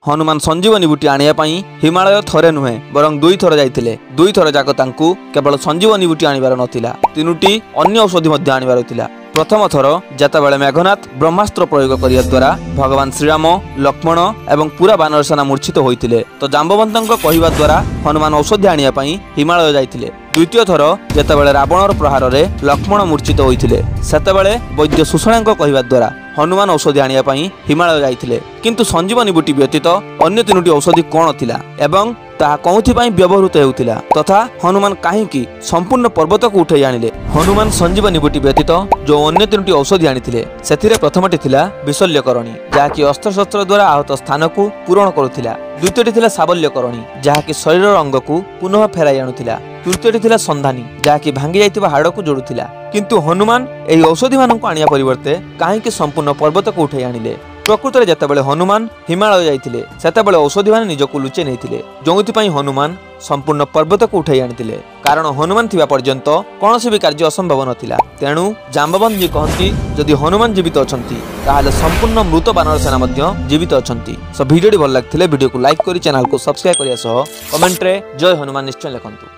हनुमान संजीवनी बूटी आनिया पई हिमालय थरे नुहे बरं 2 थर जाइथिले। 2 थर जाक तांकू केवल संजीवनी बूटी आनिबार नथिला, 3टी अन्य औषधि मध्ये आनिबार थिला। प्रथम थर जेतेबेले मेघनाथ ब्रह्मास्त्र प्रयोग करिया द्वारा भगवान श्रीराम लक्ष्मण एवं पूरा बानर सेना मूर्छित होइतिले, तो जाम्बवंतଙ୍କ कहिबा द्वारा हनुमान औषधि आनिया पई हिमालय जाइतिले। द्वितीय थर जेतेबेले रावणर प्रहार रे लक्ष्मण मूर्छित होइतिले, सेतेबेले वैद्य सुषणाଙ୍କ कहिबा द्वारा हनुमान औषधि आनिया पई हिमालय जाइतिले। किंतु संजीवनी बूटी व्यतीत अन्य 3टी औषधि कोन थिला एवं ताहा कौथि पई व्यवहृत हेउतिला तथा हनुमान काहेकि संपूर्ण पर्वत को उठाई आनिले। हनुमान संजीवनी बूटी व्यतीत जो अन्य 3टी औषधि आनिथिले सेथिरे प्रथमटी थिला विशल्यकरणी, जाकी अस्त्रशस्त्र द्वारा आहत स्थान को पूरण करुथिला। द्वितीयटी थिला साबल्यकरणी, जाकी शरीर अंग को पुनः फेराई आनुथिला। तृतीयटी थिला संधानी, जाकी भांगी जाइतिबा हाड़ को जोड़ुथिला। किंतु हनुमान एही औषधि मानक आनिया परिवर्ते काहेकि संपूर्ण पर्वत को उठाई आनिले। प्रकृत में जेतेबेले हनुमान हिमालय जाइतिले सेतेबेले औषधि माने निजको लुचे नैतिले, जोंथि पई हनुमान संपूर्ण पर्वत को उठाई आनितिले। कारण हनुमान थिबा पर्यंत कोनोसी भी कार्य असंभव नथिला। तेणु जाम्बवंत जी कहंती जदि हनुमान जीवित अछंती ताहाले संपूर्ण मृत बानर सेना मध्य जीवित अछंती। सो वीडियो भल लागथिले वीडियो को लाइक करी चैनल को सब्सक्राइब करिया सह कमेंट रे जय हनुमान निश्चय लिखंतु।